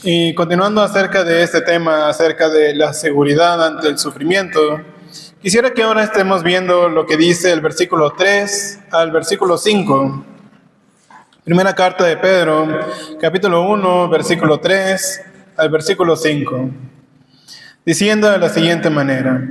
Y continuando acerca de este tema, acerca de la seguridad ante el sufrimiento, quisiera que ahora estemos viendo lo que dice el versículo 3 al versículo 5. Primera carta de Pedro, capítulo 1, versículo 3 al versículo 5, diciendo de la siguiente manera: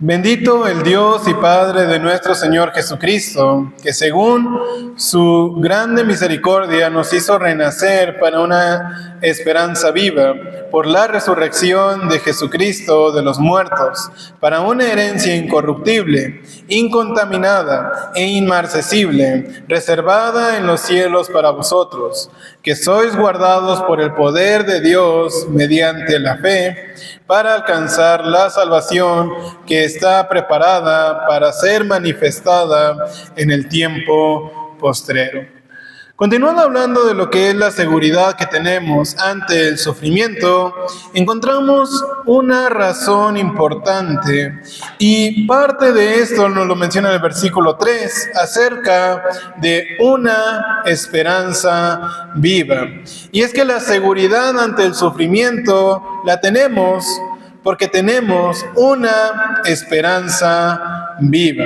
Bendito el Dios y Padre de nuestro Señor Jesucristo, que según su grande misericordia nos hizo renacer para una esperanza viva, por la resurrección de Jesucristo de los muertos, para una herencia incorruptible, incontaminada e inmarcesible, reservada en los cielos para vosotros, que sois guardados por el poder de Dios mediante la fe, para alcanzar la salvación que está preparada para ser manifestada en el tiempo postrero. Continuando hablando de lo que es la seguridad que tenemos ante el sufrimiento, encontramos una razón importante, y parte de esto nos lo menciona en el versículo 3, acerca de una esperanza viva. Y es que la seguridad ante el sufrimiento la tenemos porque tenemos una esperanza viva.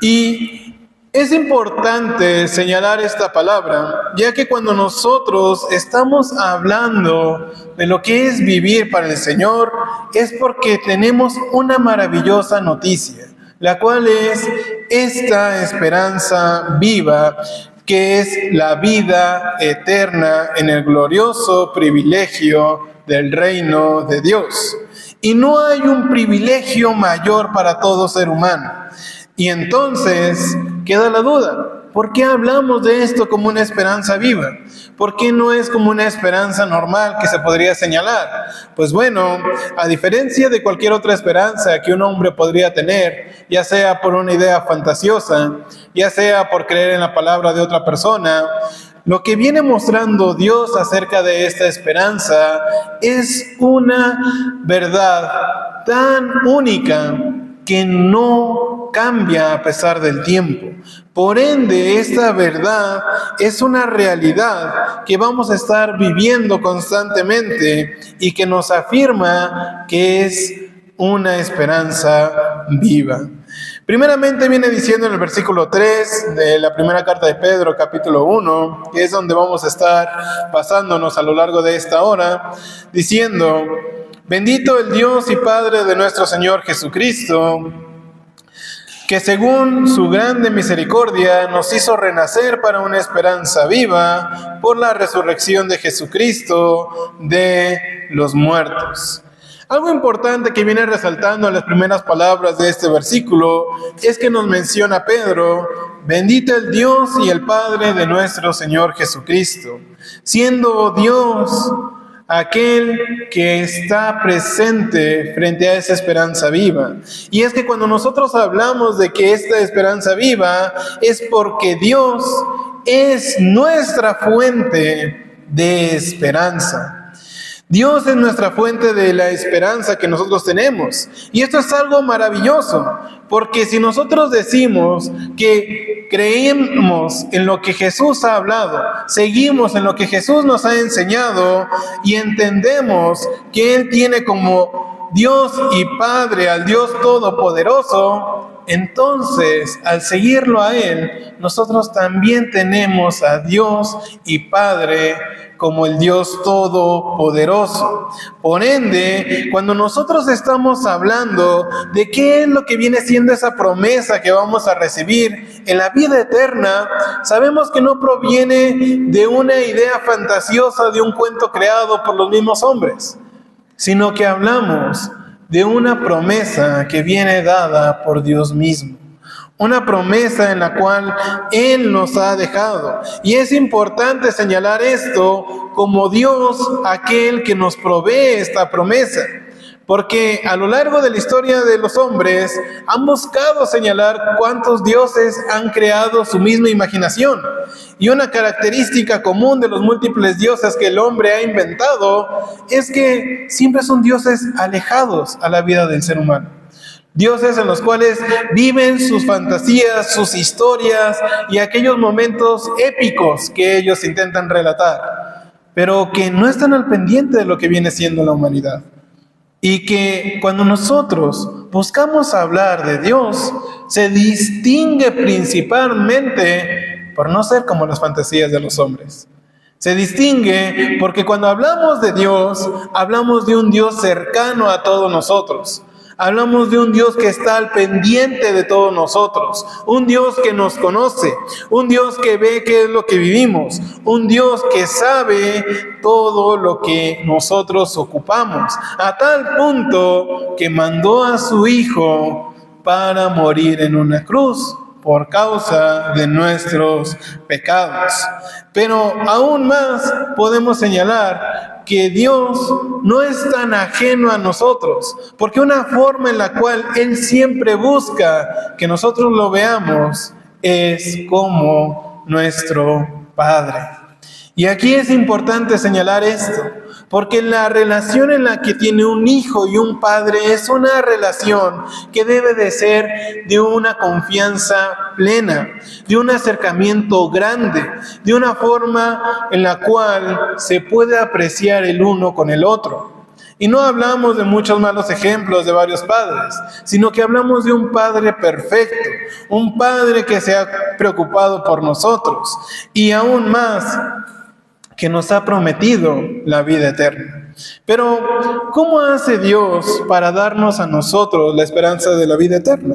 Y es importante señalar esta palabra, ya que cuando nosotros estamos hablando de lo que es vivir para el Señor, es porque tenemos una maravillosa noticia, la cual es esta esperanza viva, que es la vida eterna en el glorioso privilegio del reino de Dios. Y no hay un privilegio mayor para todo ser humano. Y entonces queda la duda: ¿por qué hablamos de esto como una esperanza viva? ¿Por qué no es como una esperanza normal que se podría señalar? Pues bueno, a diferencia de cualquier otra esperanza que un hombre podría tener, ya sea por una idea fantasiosa, ya sea por creer en la palabra de otra persona, lo que viene mostrando Dios acerca de esta esperanza es una verdad tan única que no cambia a pesar del tiempo. Por ende, esta verdad es una realidad que vamos a estar viviendo constantemente y que nos afirma que es una esperanza viva. Primeramente viene diciendo en el versículo 3 de la primera carta de Pedro, capítulo 1, que es donde vamos a estar pasándonos a lo largo de esta hora, diciendo: Bendito el Dios y Padre de nuestro Señor Jesucristo, que según su grande misericordia nos hizo renacer para una esperanza viva por la resurrección de Jesucristo de los muertos. Algo importante que viene resaltando en las primeras palabras de este versículo es que nos menciona Pedro: bendito el Dios y el Padre de nuestro Señor Jesucristo, siendo Dios aquel que está presente frente a esa esperanza viva. Y es que cuando nosotros hablamos de que esta esperanza viva es porque Dios es nuestra fuente de esperanza. Dios es nuestra fuente de la esperanza que nosotros tenemos. Y esto es algo maravilloso, porque si nosotros decimos que creemos en lo que Jesús ha hablado, seguimos en lo que Jesús nos ha enseñado y entendemos que Él tiene como Dios y Padre al Dios Todopoderoso, entonces al seguirlo a Él, nosotros también tenemos a Dios y Padre como el Dios Todopoderoso. Por ende, cuando nosotros estamos hablando de qué es lo que viene siendo esa promesa que vamos a recibir en la vida eterna, sabemos que no proviene de una idea fantasiosa, de un cuento creado por los mismos hombres, sino que hablamos de una promesa que viene dada por Dios mismo. Una promesa en la cual Él nos ha dejado. Y es importante señalar esto como Dios, aquel que nos provee esta promesa. Porque a lo largo de la historia de los hombres han buscado señalar cuántos dioses han creado su misma imaginación. Y una característica común de los múltiples dioses que el hombre ha inventado es que siempre son dioses alejados a la vida del ser humano. Dioses en los cuales viven sus fantasías, sus historias y aquellos momentos épicos que ellos intentan relatar. pero que no están al pendiente de lo que viene siendo la humanidad. Y que cuando nosotros buscamos hablar de Dios, se distingue principalmente por no ser como las fantasías de los hombres. Se distingue porque cuando hablamos de Dios, hablamos de un Dios cercano a todos nosotros. Hablamos de un Dios que está al pendiente de todos nosotros, un Dios que nos conoce, un Dios que ve qué es lo que vivimos, un Dios que sabe todo lo que nosotros ocupamos, a tal punto que mandó a su Hijo para morir en una cruz por causa de nuestros pecados. Pero aún más podemos señalar que Dios no es tan ajeno a nosotros, porque una forma en la cual Él siempre busca que nosotros lo veamos es como nuestro Padre. Y aquí es importante señalar esto, porque la relación en la que tiene un hijo y un padre es una relación que debe de ser de una confianza plena, de un acercamiento grande, de una forma en la cual se puede apreciar el uno con el otro. Y no hablamos de muchos malos ejemplos de varios padres, sino que hablamos de un Padre perfecto, un Padre que se ha preocupado por nosotros y aún más que nos ha prometido la vida eterna. Pero, ¿cómo hace Dios para darnos a nosotros la esperanza de la vida eterna?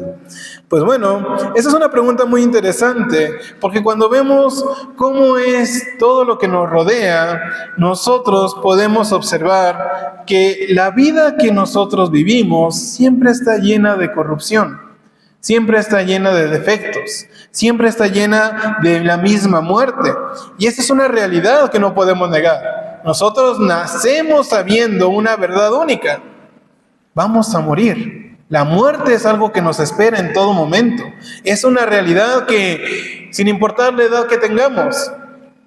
Pues bueno, esa es una pregunta muy interesante, porque cuando vemos cómo es todo lo que nos rodea, nosotros podemos observar que la vida que nosotros vivimos siempre está llena de corrupción. Siempre está llena de defectos, siempre está llena de la misma muerte. Y esa es una realidad que no podemos negar. Nosotros nacemos sabiendo una verdad única. Vamos a morir. La muerte es algo que nos espera en todo momento. Es una realidad que, sin importar la edad que tengamos,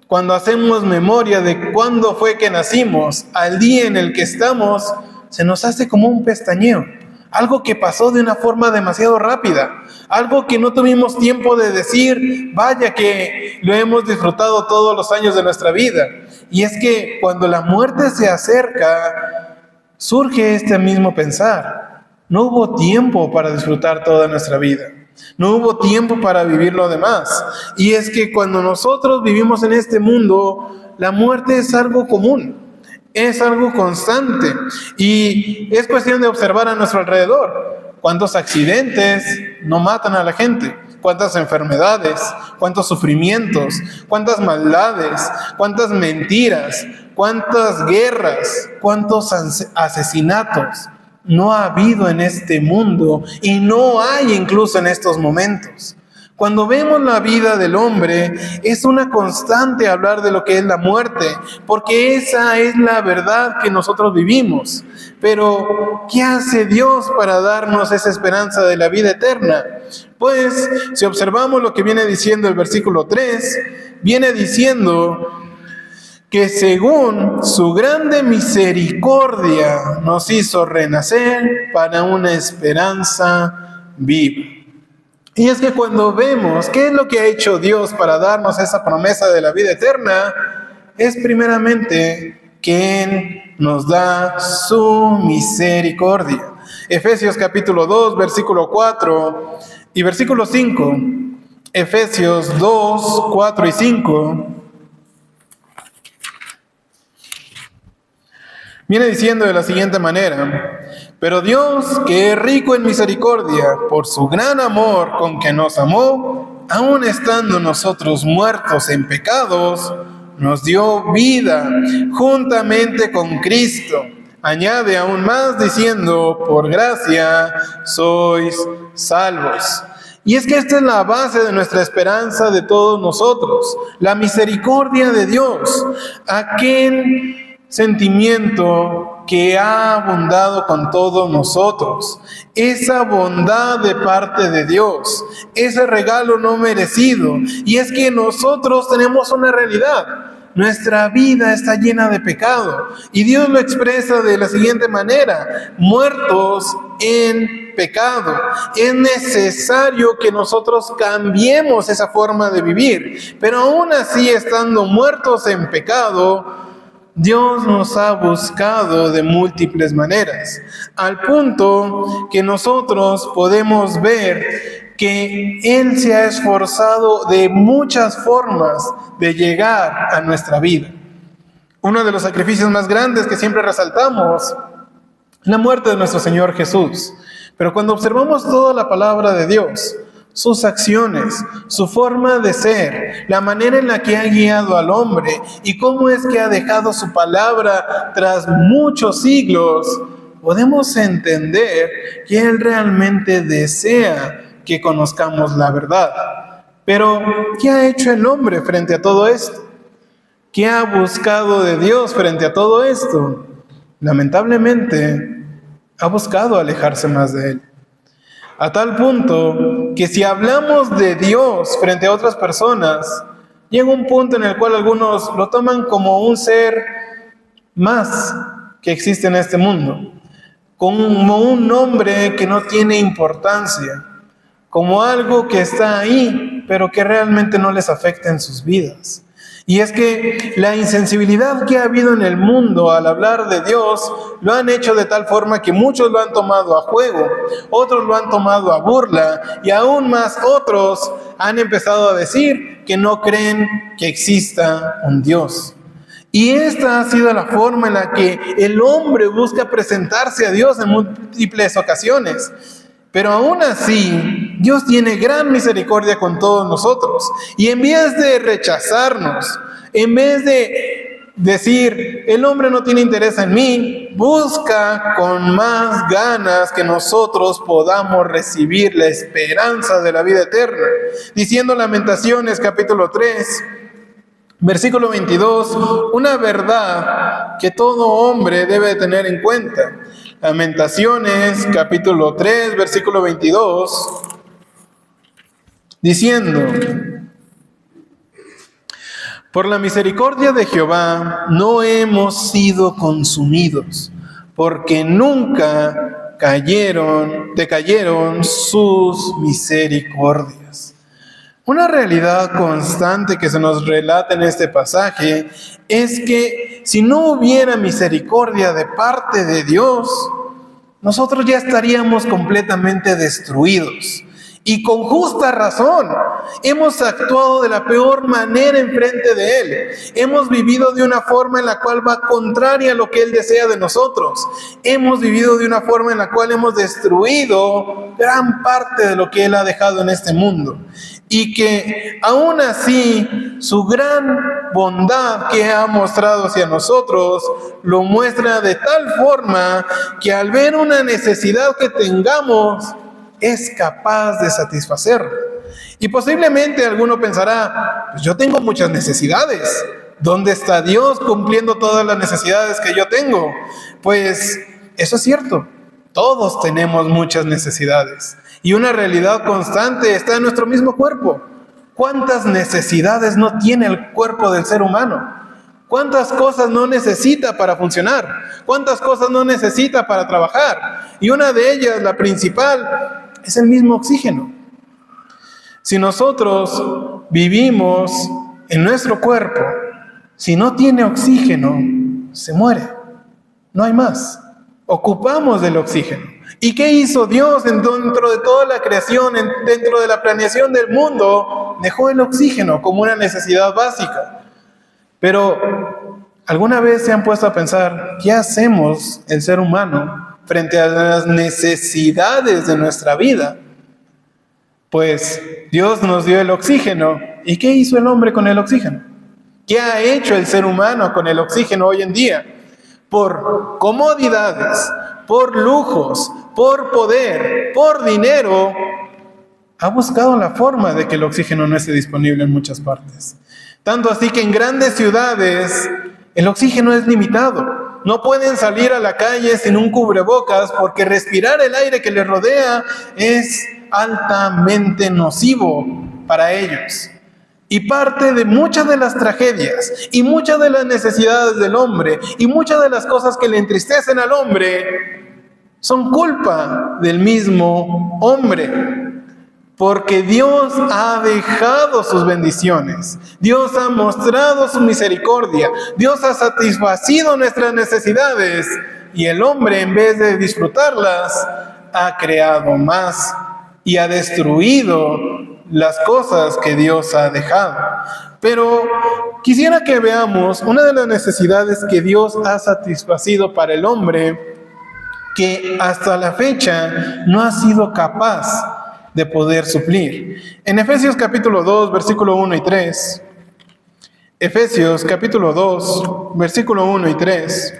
cuando hacemos memoria de cuándo fue que nacimos, al día en el que estamos, se nos hace como un pestañeo. Algo que pasó de una forma demasiado rápida, algo que no tuvimos tiempo de decir, vaya que lo hemos disfrutado todos los años de nuestra vida. Y es que cuando la muerte se acerca, surge este mismo pensar. No hubo tiempo para disfrutar toda nuestra vida. No hubo tiempo para vivir lo demás. Y es que cuando nosotros vivimos en este mundo, la muerte es algo común. Es algo constante y es cuestión de observar a nuestro alrededor. ¿Cuántos accidentes no matan a la gente? ¿Cuántas enfermedades? ¿Cuántos sufrimientos? ¿Cuántas maldades? ¿Cuántas mentiras? ¿Cuántas guerras? ¿Cuántos asesinatos no ha habido en este mundo y no hay incluso en estos momentos? Cuando vemos la vida del hombre, es una constante hablar de lo que es la muerte, porque esa es la verdad que nosotros vivimos. Pero, ¿qué hace Dios para darnos esa esperanza de la vida eterna? Pues, si observamos lo que viene diciendo el versículo 3, viene diciendo que según su grande misericordia nos hizo renacer para una esperanza viva. Y es que cuando vemos qué es lo que ha hecho Dios para darnos esa promesa de la vida eterna, es primeramente que Él nos da su misericordia. Efesios capítulo 2, versículo 4 y versículo 5. Efesios 2, 4 y 5. Viene diciendo de la siguiente manera: pero Dios, que es rico en misericordia, por su gran amor con que nos amó, aun estando nosotros muertos en pecados, nos dio vida juntamente con Cristo. Añade aún más diciendo, por gracia sois salvos. Y es que esta es la base de nuestra esperanza de todos nosotros, la misericordia de Dios, aquel sentimiento que ha abundado con todos nosotros, esa bondad de parte de Dios, ese regalo no merecido. Y es que nosotros tenemos una realidad: nuestra vida está llena de pecado, y Dios lo expresa de la siguiente manera: muertos en pecado. Es necesario que nosotros cambiemos esa forma de vivir, pero aún así, estando muertos en pecado, Dios nos ha buscado de múltiples maneras, al punto que nosotros podemos ver que Él se ha esforzado de muchas formas de llegar a nuestra vida. Uno de los sacrificios más grandes que siempre resaltamos, la muerte de nuestro Señor Jesús. Pero cuando observamos toda la palabra de Dios, sus acciones, su forma de ser, la manera en la que ha guiado al hombre y cómo es que ha dejado su palabra tras muchos siglos, podemos entender que Él realmente desea que conozcamos la verdad. Pero, ¿qué ha hecho el hombre frente a todo esto? ¿Qué ha buscado de Dios frente a todo esto? Lamentablemente, ha buscado alejarse más de Él. A tal punto que si hablamos de Dios frente a otras personas, llega un punto en el cual algunos lo toman como un ser más que existe en este mundo, como un nombre que no tiene importancia, como algo que está ahí, pero que realmente no les afecta en sus vidas. Y es que la insensibilidad que ha habido en el mundo al hablar de Dios lo han hecho de tal forma que muchos lo han tomado a juego, otros lo han tomado a burla y aún más otros han empezado a decir que no creen que exista un Dios. Y esta ha sido la forma en la que el hombre busca presentarse a Dios en múltiples ocasiones. Pero aún así, Dios tiene gran misericordia con todos nosotros. Y en vez de rechazarnos, en vez de decir, el hombre no tiene interés en mí, busca con más ganas que nosotros podamos recibir la esperanza de la vida eterna. Diciendo Lamentaciones capítulo 3, versículo 22, una verdad que todo hombre debe tener en cuenta. Lamentaciones, capítulo 3, versículo 22, diciendo, por la misericordia de Jehová no hemos sido consumidos, porque nunca decayeron sus misericordias. Una realidad constante que se nos relata en este pasaje es que si no hubiera misericordia de parte de Dios, nosotros ya estaríamos completamente destruidos. Y con justa razón, hemos actuado de la peor manera en frente de Él. Hemos vivido de una forma en la cual va contraria a lo que Él desea de nosotros. Hemos vivido de una forma en la cual hemos destruido gran parte de lo que Él ha dejado en este mundo. Y que aún así, su gran bondad que ha mostrado hacia nosotros, lo muestra de tal forma que al ver una necesidad que tengamos, es capaz de satisfacerla. Y posiblemente alguno pensará, pues yo tengo muchas necesidades. ¿Dónde está Dios cumpliendo todas las necesidades que yo tengo? Pues eso es cierto. Todos tenemos muchas necesidades. Y una realidad constante está en nuestro mismo cuerpo. ¿Cuántas necesidades no tiene el cuerpo del ser humano? ¿Cuántas cosas no necesita para funcionar? ¿Cuántas cosas no necesita para trabajar? Y una de ellas, la principal, es el mismo oxígeno. Si nosotros vivimos en nuestro cuerpo, si no tiene oxígeno, se muere. No hay más. Ocupamos del oxígeno. ¿Y qué hizo Dios dentro de toda la creación, dentro de la planeación del mundo? Dejó el oxígeno como una necesidad básica. Pero, ¿alguna vez se han puesto a pensar qué hacemos el ser humano frente a las necesidades de nuestra vida? Pues Dios nos dio el oxígeno. ¿Y qué hizo el hombre con el oxígeno? ¿Qué ha hecho el ser humano con el oxígeno hoy en día? Por comodidades, por lujos, por poder, por dinero, ha buscado la forma de que el oxígeno no esté disponible en muchas partes. Tanto así que en grandes ciudades el oxígeno es limitado. No pueden salir a la calle sin un cubrebocas porque respirar el aire que les rodea es altamente nocivo para ellos. Y parte de muchas de las tragedias y muchas de las necesidades del hombre y muchas de las cosas que le entristecen al hombre son culpa del mismo hombre. Porque Dios ha dejado sus bendiciones, Dios ha mostrado su misericordia, Dios ha satisfacido nuestras necesidades y el hombre, en vez de disfrutarlas, ha creado más y ha destruido las cosas que Dios ha dejado. Pero quisiera que veamos una de las necesidades que Dios ha satisfacido para el hombre, que hasta la fecha no ha sido capaz de poder suplir. En Efesios capítulo 2, versículo 1 y 3. Efesios capítulo 2, versículo 1 y 3.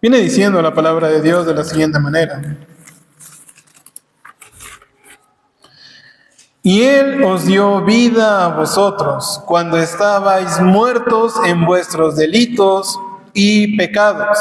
Viene diciendo la palabra de Dios de la siguiente manera. Y Él os dio vida a vosotros cuando estabais muertos en vuestros delitos y pecados,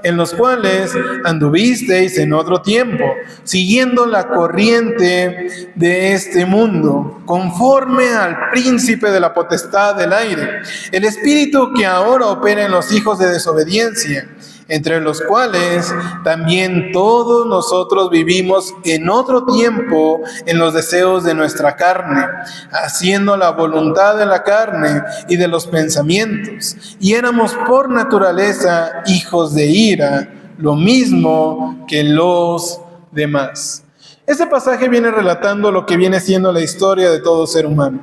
en los cuales anduvisteis en otro tiempo, siguiendo la corriente de este mundo, conforme al príncipe de la potestad del aire, el espíritu que ahora opera en los hijos de desobediencia, entre los cuales también todos nosotros vivimos en otro tiempo en los deseos de nuestra carne, haciendo la voluntad de la carne y de los pensamientos, y éramos por naturaleza hijos de ira, lo mismo que los demás. Este pasaje viene relatando lo que viene siendo la historia de todo ser humano.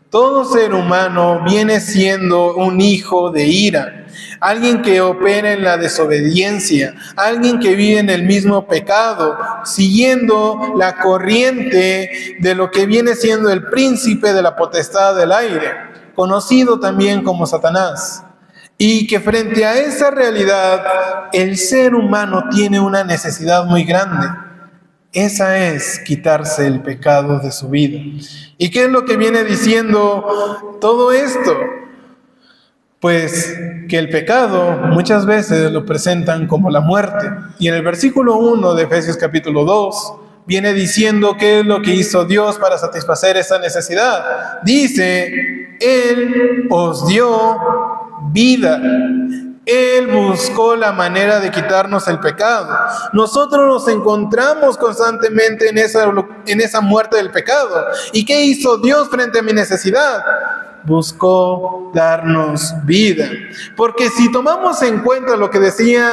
Todo ser humano viene siendo un hijo de ira, alguien que opera en la desobediencia, alguien que vive en el mismo pecado, siguiendo la corriente de lo que viene siendo el príncipe de la potestad del aire, conocido también como Satanás. Y que frente a esa realidad, el ser humano tiene una necesidad muy grande. Esa es quitarse el pecado de su vida. ¿Y qué es lo que viene diciendo todo esto? Pues que el pecado muchas veces lo presentan como la muerte. Y en el versículo 1 de Efesios capítulo 2 viene diciendo qué es lo que hizo Dios para satisfacer esa necesidad. Dice, Él os dio vida. Él buscó la manera de quitarnos el pecado. Nosotros nos encontramos constantemente en esa muerte del pecado. ¿Y qué hizo Dios frente a mi necesidad? Buscó darnos vida. Porque si tomamos en cuenta lo que decía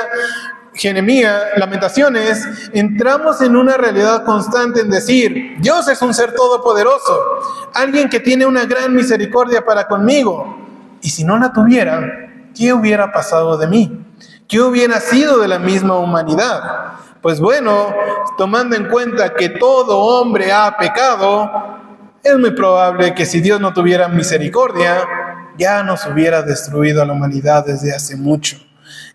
Jeremías, Lamentaciones, entramos en una realidad constante en decir, Dios es un ser todopoderoso, alguien que tiene una gran misericordia para conmigo. Y si no la tuviera, ¿qué hubiera pasado de mí? ¿Qué hubiera sido de la misma humanidad? Pues bueno, tomando en cuenta que todo hombre ha pecado, es muy probable que si Dios no tuviera misericordia, ya nos hubiera destruido a la humanidad desde hace mucho.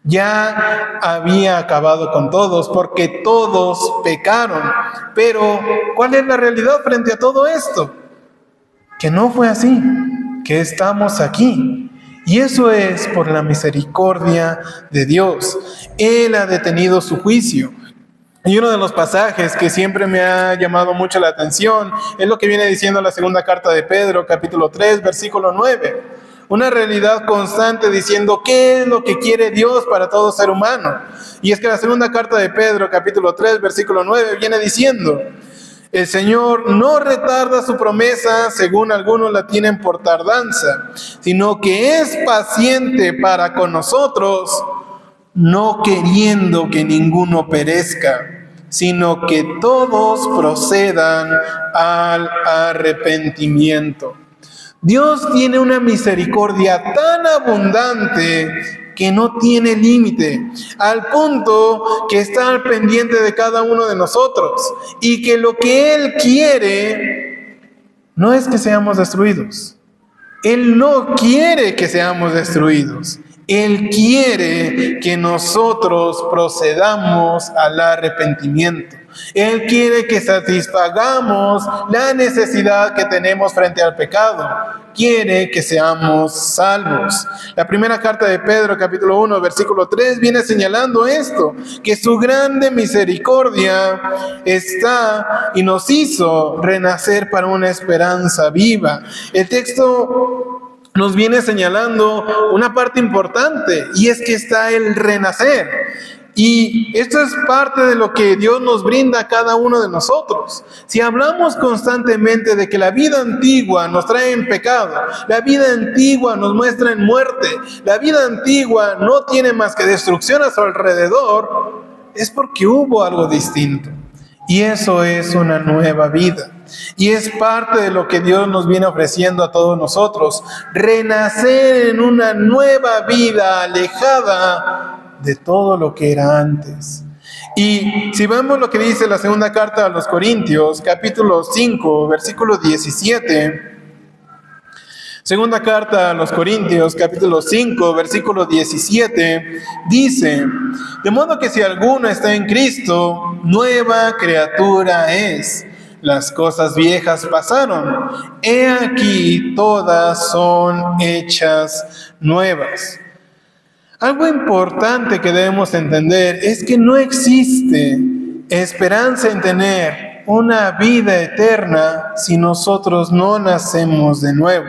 Ya había acabado con todos, porque todos pecaron. Pero, ¿cuál es la realidad frente a todo esto? Que no fue así, que estamos aquí. Y eso es por la misericordia de Dios. Él ha detenido su juicio. Y uno de los pasajes que siempre me ha llamado mucho la atención es lo que viene diciendo la segunda carta de Pedro, capítulo 3, versículo 9. Una realidad constante diciendo qué es lo que quiere Dios para todo ser humano. Y es que la segunda carta de Pedro, capítulo 3, versículo 9, viene diciendo, el Señor no retarda su promesa, según algunos la tienen por tardanza, sino que es paciente para con nosotros, no queriendo que ninguno perezca, sino que todos procedan al arrepentimiento. Dios tiene una misericordia tan abundante que no tiene límite, al punto que está al pendiente de cada uno de nosotros, y que lo que Él quiere no es que seamos destruidos. Él no quiere que seamos destruidos. Él quiere que nosotros procedamos al arrepentimiento. Él quiere que satisfagamos la necesidad que tenemos frente al pecado. Quiere que seamos salvos. La primera carta de Pedro, capítulo 1, versículo 3, viene señalando esto, que su grande misericordia está y nos hizo renacer para una esperanza viva. El texto nos viene señalando una parte importante, y es que está el renacer. Y esto es parte de lo que Dios nos brinda a cada uno de nosotros. Si hablamos constantemente de que la vida antigua nos trae en pecado, la vida antigua nos muestra en muerte, la vida antigua no tiene más que destrucción a su alrededor, es porque hubo algo distinto. Y eso es una nueva vida. Y es parte de lo que Dios nos viene ofreciendo a todos nosotros. Renacer en una nueva vida alejada de todo lo que era antes. Y si vemos lo que dice la segunda carta a los Corintios, capítulo 5, versículo 17. Segunda carta a los Corintios, capítulo 5, versículo 17, dice: de modo que si alguno está en Cristo, nueva criatura es. Las cosas viejas pasaron, he aquí todas son hechas nuevas. Algo importante que debemos entender es que no existe esperanza en tener una vida eterna si nosotros no nacemos de nuevo.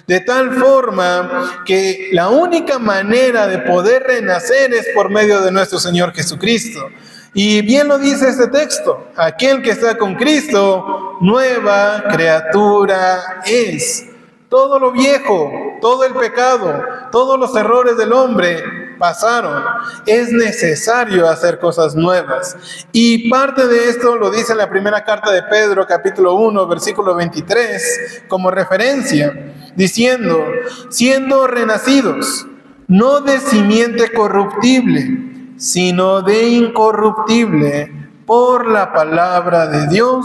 De tal forma que la única manera de poder renacer es por medio de nuestro Señor Jesucristo. Y bien lo dice este texto: aquel que está con Cristo, nueva criatura es. Todo lo viejo, todo el pecado, todos los errores del hombre pasaron. Es necesario hacer cosas nuevas. Y parte de esto lo dice en la primera carta de Pedro, capítulo 1, versículo 23, como referencia, diciendo: siendo renacidos, no de simiente corruptible, sino de incorruptible, por la palabra de Dios,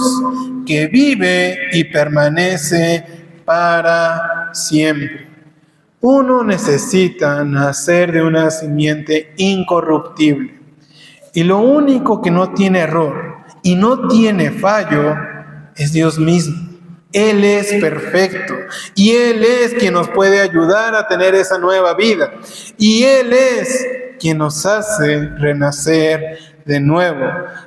que vive y permanece para siempre. Uno necesita nacer de una simiente incorruptible. Y lo único que no tiene error y no tiene fallo es Dios mismo. Él es perfecto y Él es quien nos puede ayudar a tener esa nueva vida. Y Él es quien nos hace renacer de nuevo,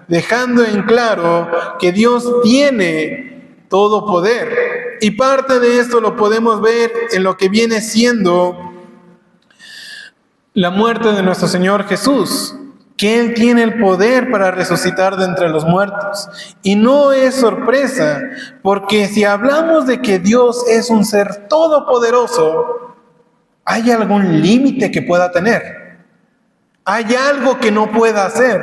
dejando en claro que Dios tiene todo poder. Y parte de esto lo podemos ver en lo que viene siendo la muerte de nuestro Señor Jesús, que Él tiene el poder para resucitar de entre los muertos. Y no es sorpresa, porque si hablamos de que Dios es un ser todopoderoso, ¿hay algún límite que pueda tener? ¿Hay algo que no pueda hacer?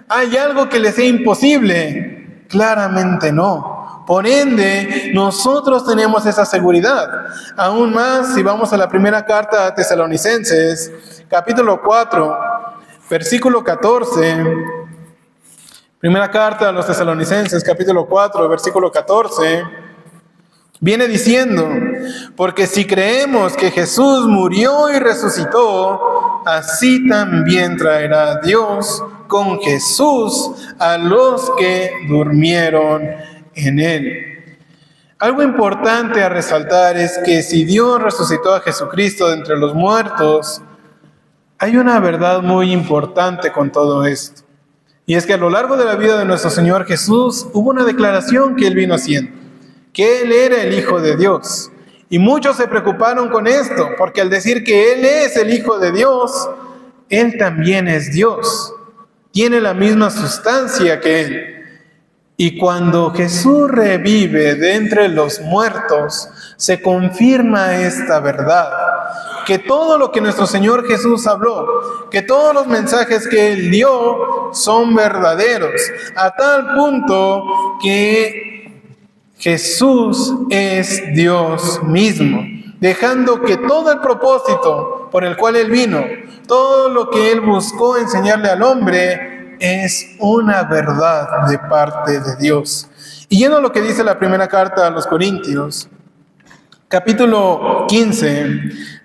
¿Hay algo que le sea imposible? Claramente no. Por ende, nosotros tenemos esa seguridad. Aún más, si vamos a la primera carta a Tesalonicenses, capítulo 4, versículo 14. Primera carta a los Tesalonicenses, capítulo 4, versículo 14. Viene diciendo: porque si creemos que Jesús murió y resucitó, así también traerá Dios con Jesús a los que durmieron en Él. Algo importante a resaltar es que si Dios resucitó a Jesucristo de entre los muertos, hay una verdad muy importante con todo esto. Y es que a lo largo de la vida de nuestro Señor Jesús hubo una declaración que Él vino haciendo, que Él era el Hijo de Dios. Y muchos se preocuparon con esto, porque al decir que Él es el Hijo de Dios, Él también es Dios. Tiene la misma sustancia que Él. Y cuando Jesús revive de entre los muertos, se confirma esta verdad, que todo lo que nuestro Señor Jesús habló, que todos los mensajes que Él dio son verdaderos, a tal punto que Jesús es Dios mismo, dejando que todo el propósito por el cual Él vino, todo lo que Él buscó enseñarle al hombre, es una verdad de parte de Dios. Y yendo a lo que dice la primera carta a los Corintios, capítulo 15,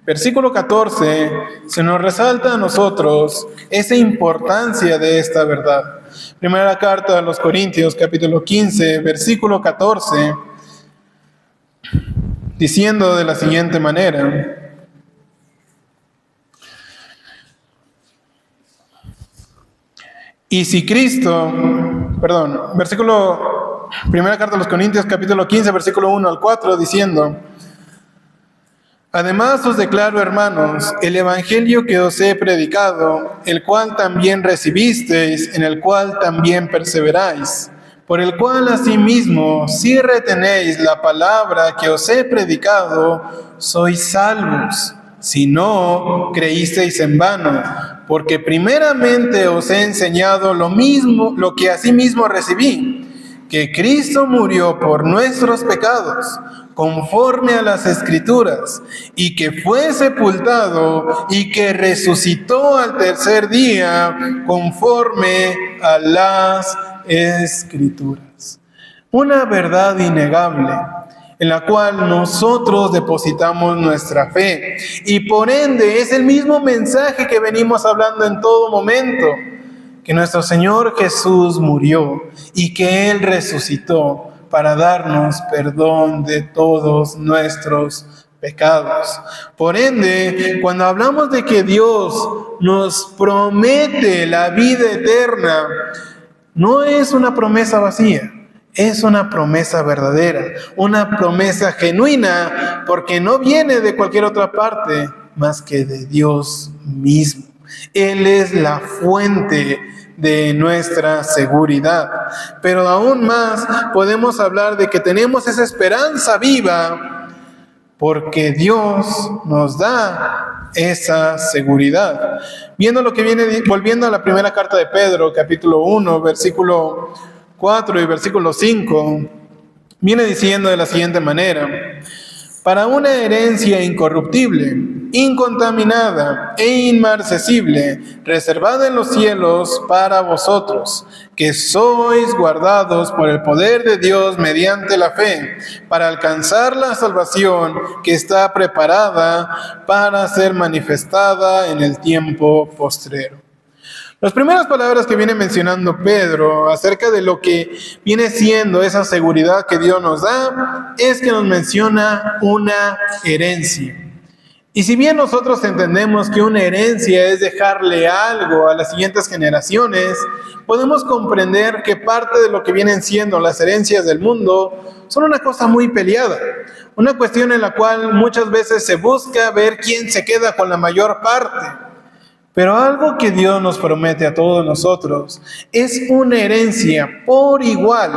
versículo 14, se nos resalta a nosotros esa importancia de esta verdad. Primera carta a los Corintios, capítulo 15, versículo 14, diciendo de la siguiente manera: y si Cristo, primera carta a los Corintios, capítulo 15, versículo 1 al 4, diciendo: Además os declaro, hermanos, el evangelio que os he predicado, el cual también recibisteis, en el cual también perseveráis, por el cual asimismo, si retenéis la palabra que os he predicado, sois salvos. Si no, creísteis en vano, porque primeramente os he enseñado lo mismo, lo que asimismo recibí, que Cristo murió por nuestros pecados, conforme a las Escrituras, y que fue sepultado y que resucitó al tercer día, conforme a las Escrituras. Una verdad innegable, en la cual nosotros depositamos nuestra fe, y por ende es el mismo mensaje que venimos hablando en todo momento, que nuestro Señor Jesús murió y que Él resucitó para darnos perdón de todos nuestros pecados. Por ende, cuando hablamos de que Dios nos promete la vida eterna, no es una promesa vacía, es una promesa verdadera, una promesa genuina, porque no viene de cualquier otra parte más que de Dios mismo. Él es la fuente de nuestra seguridad. Pero aún más podemos hablar de que tenemos esa esperanza viva porque Dios nos da esa seguridad. Viendo lo que viene, volviendo a la primera carta de Pedro, capítulo 1, versículo 4 y versículo 5, viene diciendo de la siguiente manera: para una herencia incorruptible, incontaminada e inmarcesible, reservada en los cielos para vosotros, que sois guardados por el poder de Dios mediante la fe, para alcanzar la salvación que está preparada para ser manifestada en el tiempo postrero. Las primeras palabras que viene mencionando Pedro acerca de lo que viene siendo esa seguridad que Dios nos da, es que nos menciona una herencia. Y si bien nosotros entendemos que una herencia es dejarle algo a las siguientes generaciones, podemos comprender que parte de lo que vienen siendo las herencias del mundo son una cosa muy peleada, una cuestión en la cual muchas veces se busca ver quién se queda con la mayor parte. Pero algo que Dios nos promete a todos nosotros es una herencia por igual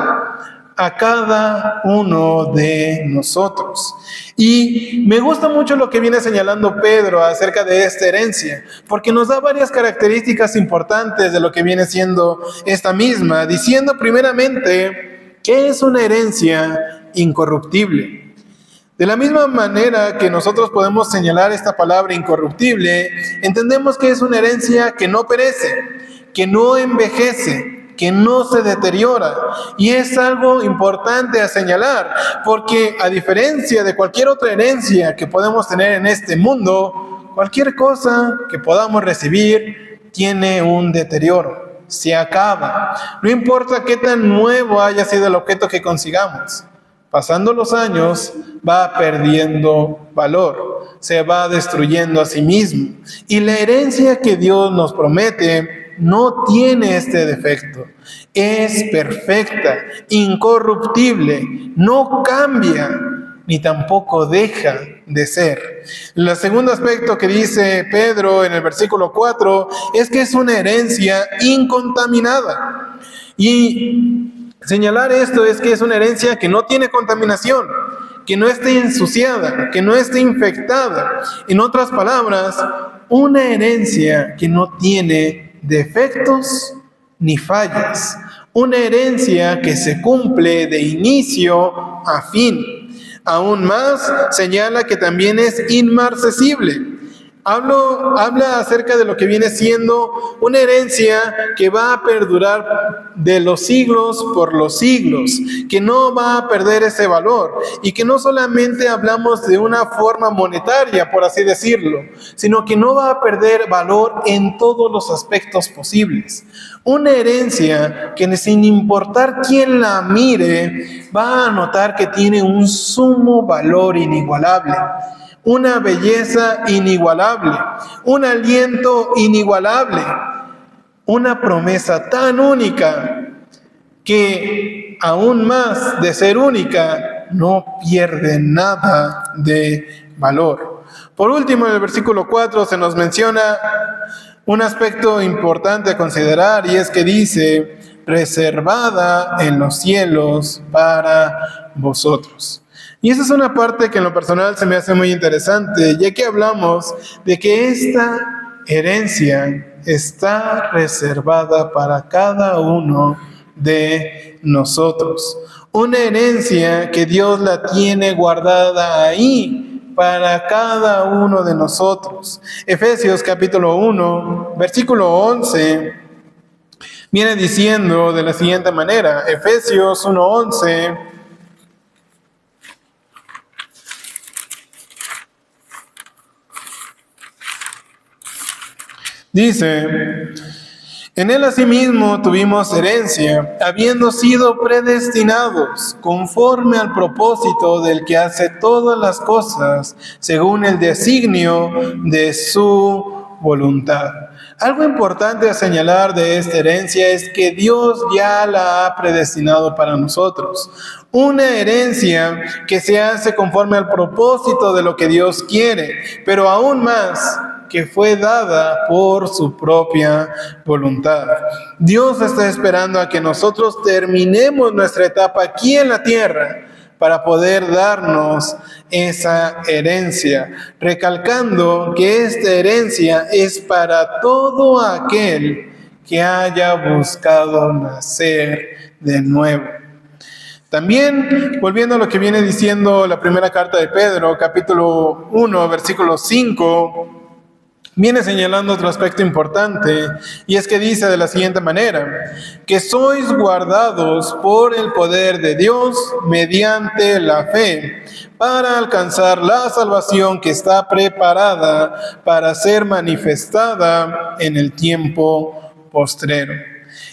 a cada uno de nosotros. Y me gusta mucho lo que viene señalando Pedro acerca de esta herencia, porque nos da varias características importantes de lo que viene siendo esta misma, diciendo primeramente que es una herencia incorruptible. De la misma manera que nosotros podemos señalar esta palabra incorruptible, entendemos que es una herencia que no perece, que no envejece, que no se deteriora. Y es algo importante a señalar, porque a diferencia de cualquier otra herencia que podemos tener en este mundo, cualquier cosa que podamos recibir tiene un deterioro, se acaba. No importa qué tan nuevo haya sido el objeto que consigamos. Pasando los años, va perdiendo valor, se va destruyendo a sí mismo. Y la herencia que Dios nos promete no tiene este defecto. Es perfecta, incorruptible, no cambia, ni tampoco deja de ser. El segundo aspecto que dice Pedro en el versículo 4 es que es una herencia incontaminada. Y señalar esto es que es una herencia que no tiene contaminación, que no esté ensuciada, que no esté infectada. En otras palabras, una herencia que no tiene defectos ni fallas. Una herencia que se cumple de inicio a fin. Aún más, señala que también es inmarcesible. Habla acerca de lo que viene siendo una herencia que va a perdurar de los siglos por los siglos, que no va a perder ese valor, y que no solamente hablamos de una forma monetaria, por así decirlo, sino que no va a perder valor en todos los aspectos posibles. Una herencia que sin importar quién la mire, va a notar que tiene un sumo valor inigualable. Una belleza inigualable, un aliento inigualable, una promesa tan única que aún más de ser única, no pierde nada de valor. Por último, en el versículo 4 se nos menciona un aspecto importante a considerar, y es que dice, reservada en los cielos para vosotros. Y esa es una parte que en lo personal se me hace muy interesante, ya que hablamos de que esta herencia está reservada para cada uno de nosotros. Una herencia que Dios la tiene guardada ahí para cada uno de nosotros. Efesios capítulo 1, versículo 11, viene diciendo de la siguiente manera, Efesios 1:11, dice, en él asimismo tuvimos herencia, habiendo sido predestinados conforme al propósito del que hace todas las cosas según el designio de su voluntad. Algo importante a señalar de esta herencia es que Dios ya la ha predestinado para nosotros. Una herencia que se hace conforme al propósito de lo que Dios quiere, pero aún más, que fue dada por su propia voluntad. Dios está esperando a que nosotros terminemos nuestra etapa aquí en la tierra para poder darnos esa herencia, recalcando que esta herencia es para todo aquel que haya buscado nacer de nuevo. También, volviendo a lo que viene diciendo la primera carta de Pedro, capítulo 1, versículo 5, viene señalando otro aspecto importante, y es que dice de la siguiente manera, que sois guardados por el poder de Dios mediante la fe, para alcanzar la salvación que está preparada para ser manifestada en el tiempo postrero.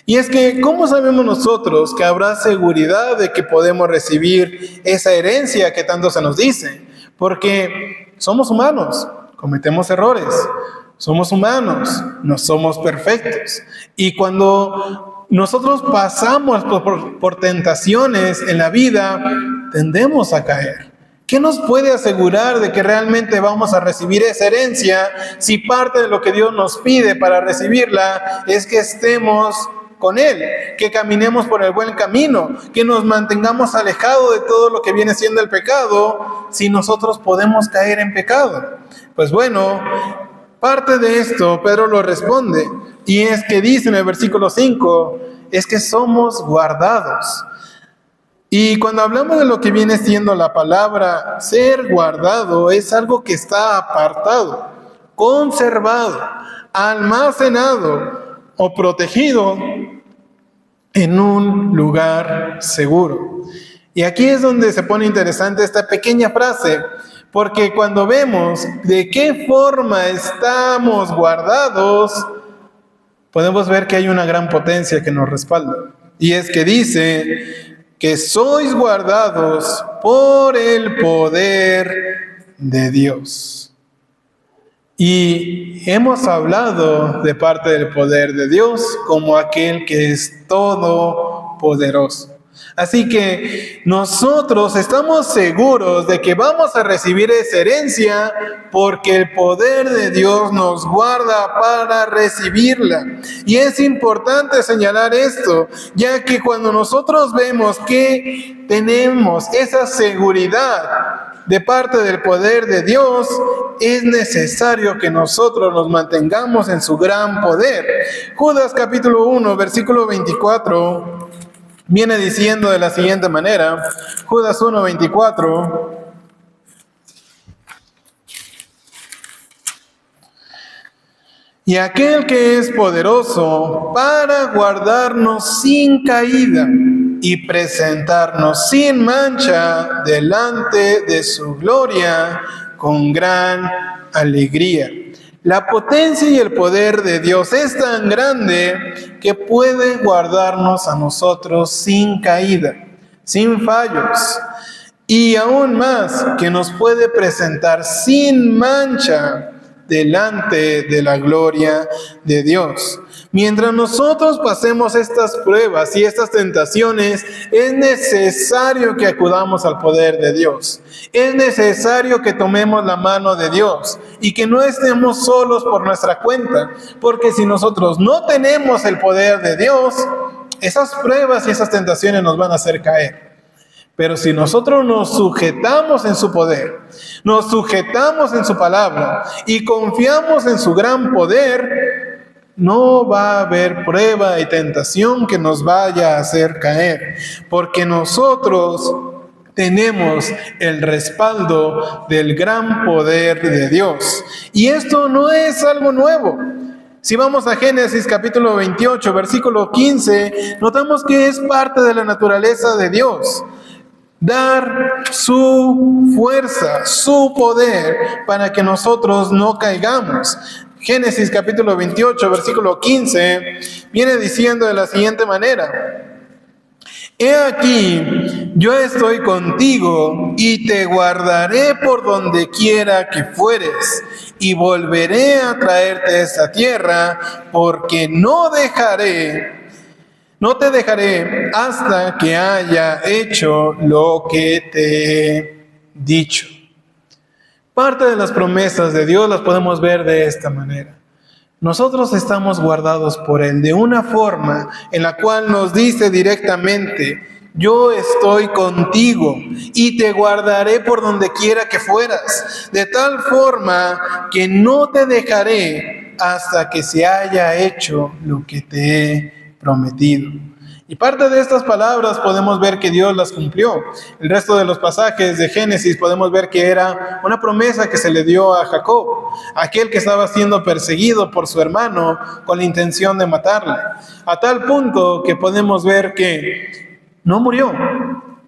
Y es que, ¿cómo sabemos nosotros que habrá seguridad de que podemos recibir esa herencia que tanto se nos dice? Porque somos humanos. Cometemos errores, somos humanos, no somos perfectos. Y cuando nosotros pasamos por tentaciones en la vida, tendemos a caer. ¿Qué nos puede asegurar de que realmente vamos a recibir esa herencia si parte de lo que Dios nos pide para recibirla es que estemos con Él, que caminemos por el buen camino, que nos mantengamos alejados de todo lo que viene siendo el pecado, si nosotros podemos caer en pecado? Pues bueno, parte de esto Pedro lo responde, y es que dice en el versículo 5, es que somos guardados. Y cuando hablamos de lo que viene siendo la palabra ser guardado, es algo que está apartado, conservado, almacenado o protegido en un lugar seguro. Y aquí es donde se pone interesante esta pequeña frase, porque cuando vemos de qué forma estamos guardados, podemos ver que hay una gran potencia que nos respalda. Y es que dice que sois guardados por el poder de Dios. Y hemos hablado de parte del poder de Dios como aquel que es todopoderoso. Así que nosotros estamos seguros de que vamos a recibir esa herencia porque el poder de Dios nos guarda para recibirla. Y es importante señalar esto, ya que cuando nosotros vemos que tenemos esa seguridad de parte del poder de Dios, es necesario que nosotros nos mantengamos en su gran poder. Judas capítulo 1, versículo 24, viene diciendo de la siguiente manera, Judas 1, 24, y aquel que es poderoso para guardarnos sin caída y presentarnos sin mancha delante de su gloria con gran alegría. La potencia y el poder de Dios es tan grande que puede guardarnos a nosotros sin caída, sin fallos, y aún más que nos puede presentar sin mancha delante de la gloria de Dios. Mientras nosotros pasemos estas pruebas y estas tentaciones, es necesario que acudamos al poder de Dios. Es necesario que tomemos la mano de Dios y que no estemos solos por nuestra cuenta, porque si nosotros no tenemos el poder de Dios, esas pruebas y esas tentaciones nos van a hacer caer. Pero si nosotros nos sujetamos en su poder, nos sujetamos en su palabra y confiamos en su gran poder, no va a haber prueba y tentación que nos vaya a hacer caer, porque nosotros tenemos el respaldo del gran poder de Dios. Y esto no es algo nuevo. Si vamos a Génesis capítulo 28, versículo 15, notamos que es parte de la naturaleza de Dios dar su fuerza, su poder, para que nosotros no caigamos. Génesis capítulo 28, versículo 15, viene diciendo de la siguiente manera: He aquí, yo estoy contigo y te guardaré por donde quiera que fueres, y volveré a traerte a esta tierra, porque no te dejaré hasta que haya hecho lo que te he dicho. Parte de las promesas de Dios las podemos ver de esta manera. Nosotros estamos guardados por Él de una forma en la cual nos dice directamente: yo estoy contigo y te guardaré por donde quiera que fueras, de tal forma que no te dejaré hasta que se haya hecho lo que te he prometido. Y parte de estas palabras podemos ver que Dios las cumplió. El resto de los pasajes de Génesis podemos ver que era una promesa que se le dio a Jacob, aquel que estaba siendo perseguido por su hermano con la intención de matarle. A tal punto que podemos ver que no murió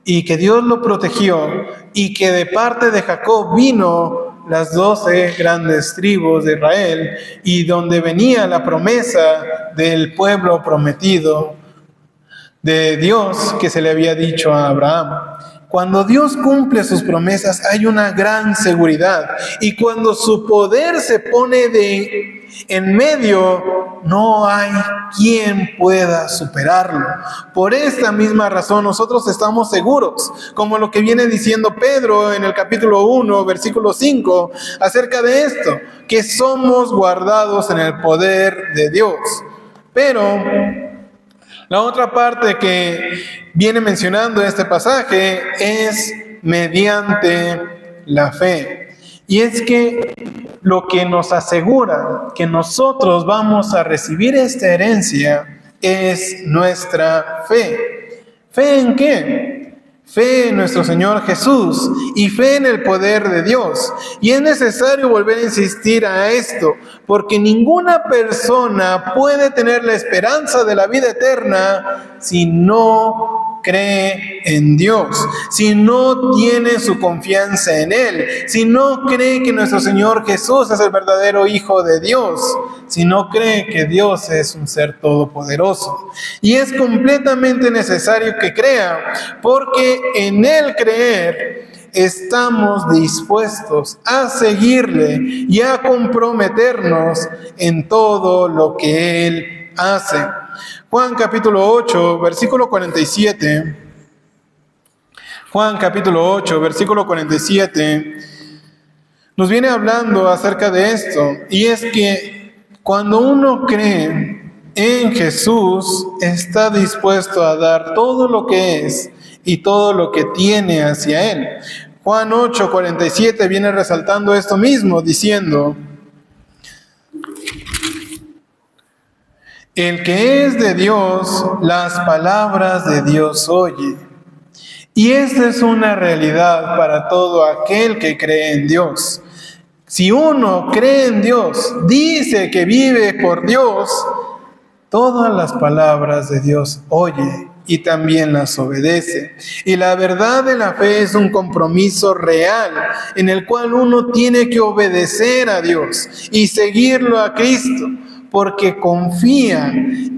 y que Dios lo protegió, y que de parte de Jacob vino las 12 grandes tribus de Israel, y donde venía la promesa del pueblo prometido de Dios que se le había dicho a Abraham. Cuando Dios cumple sus promesas hay una gran seguridad, y cuando su poder se pone en medio, no hay quien pueda superarlo. Por esta misma razón nosotros estamos seguros, como lo que viene diciendo Pedro en el capítulo 1, versículo 5, acerca de esto, que somos guardados en el poder de Dios. Pero la otra parte que viene mencionando este pasaje es mediante la fe. Y es que lo que nos asegura que nosotros vamos a recibir esta herencia es nuestra fe. ¿Fe en qué? Fe en nuestro Señor Jesús y fe en el poder de Dios. Y es necesario volver a insistir a esto, porque ninguna persona puede tener la esperanza de la vida eterna si no cree en Dios, si no tiene su confianza en Él, si no cree que nuestro Señor Jesús es el verdadero Hijo de Dios, si no cree que Dios es un ser todopoderoso. Y es completamente necesario que crea, porque en Él creer estamos dispuestos a seguirle y a comprometernos en todo lo que Él hace. Juan capítulo 8, versículo 47. Juan capítulo 8, versículo 47, nos viene hablando acerca de esto. Y es que cuando uno cree en Jesús, está dispuesto a dar todo lo que es y todo lo que tiene hacia Él. Juan 8, 47 viene resaltando esto mismo, diciendo: el que es de Dios, las palabras de Dios oye. Y esta es una realidad para todo aquel que cree en Dios. Si uno cree en Dios, dice que vive por Dios, todas las palabras de Dios oye y también las obedece. Y la verdad de la fe es un compromiso real en el cual uno tiene que obedecer a Dios y seguirlo a Cristo, porque confía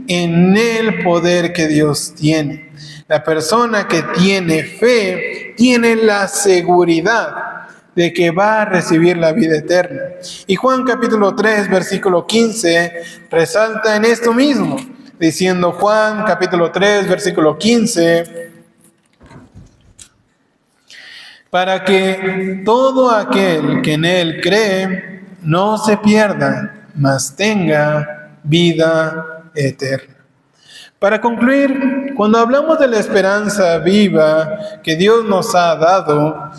en el poder que Dios tiene. La persona que tiene fe tiene la seguridad de que va a recibir la vida eterna. Y Juan capítulo 3, versículo 15, resalta en esto mismo, diciendo Juan capítulo 3, versículo 15, para que todo aquel que en él cree no se pierda, mas tenga vida eterna. Para concluir, cuando hablamos de la esperanza viva que Dios nos ha dado,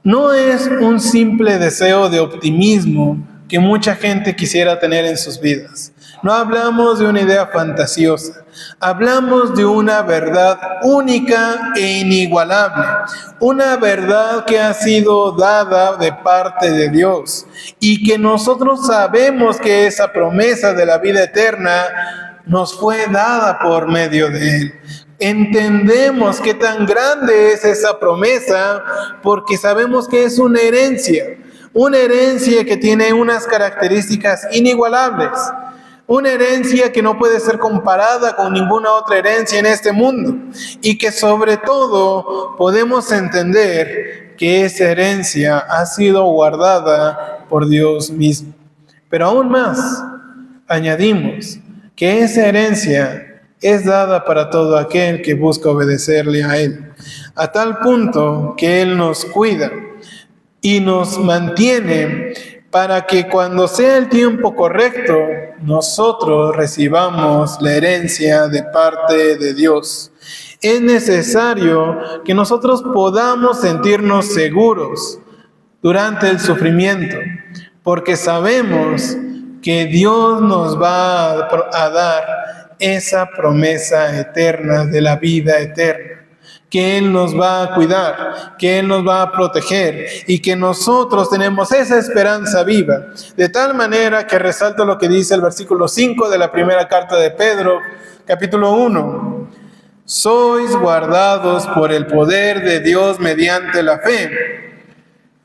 no es un simple deseo de optimismo que mucha gente quisiera tener en sus vidas. No hablamos de una idea fantasiosa, hablamos de una verdad única e inigualable, una verdad que ha sido dada de parte de Dios y que nosotros sabemos que esa promesa de la vida eterna nos fue dada por medio de Él. Entendemos qué tan grande es esa promesa porque sabemos que es una herencia que tiene unas características inigualables, una herencia que no puede ser comparada con ninguna otra herencia en este mundo y que sobre todo podemos entender que esa herencia ha sido guardada por Dios mismo. Pero aún más, añadimos que esa herencia es dada para todo aquel que busca obedecerle a Él, a tal punto que Él nos cuida y nos mantiene para que cuando sea el tiempo correcto, nosotros recibamos la herencia de parte de Dios. Es necesario que nosotros podamos sentirnos seguros durante el sufrimiento, porque sabemos que Dios nos va a dar esa promesa eterna de la vida eterna, que Él nos va a cuidar, que Él nos va a proteger y que nosotros tenemos esa esperanza viva, de tal manera que resalto lo que dice el versículo 5 de la primera carta de Pedro, capítulo 1. Sois guardados por el poder de Dios mediante la fe,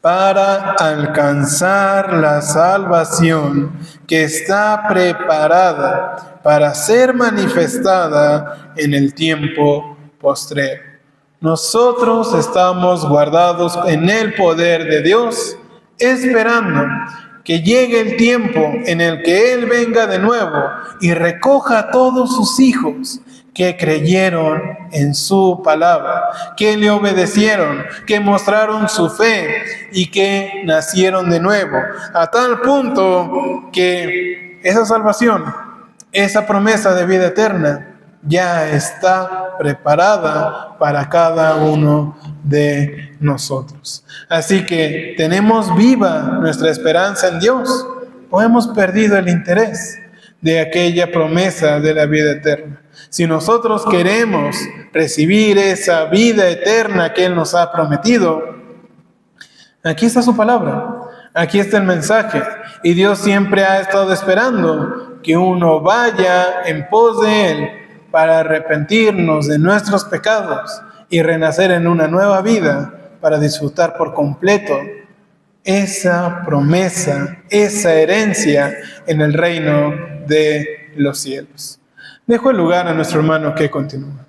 para alcanzar la salvación que está preparada para ser manifestada en el tiempo postrero. Nosotros estamos guardados en el poder de Dios, esperando que llegue el tiempo en el que Él venga de nuevo y recoja a todos sus hijos que creyeron en su palabra, que le obedecieron, que mostraron su fe y que nacieron de nuevo, a tal punto que esa salvación, esa promesa de vida eterna, ya está preparada para cada uno de nosotros. Así que tenemos viva nuestra esperanza en Dios, o hemos perdido el interés de aquella promesa de la vida eterna. Si nosotros queremos recibir esa vida eterna que Él nos ha prometido, aquí está su palabra, aquí está el mensaje, y Dios siempre ha estado esperando que uno vaya en pos de Él para arrepentirnos de nuestros pecados y renacer en una nueva vida para disfrutar por completo esa promesa, esa herencia en el reino de los cielos. Dejo el lugar a nuestro hermano que continúa.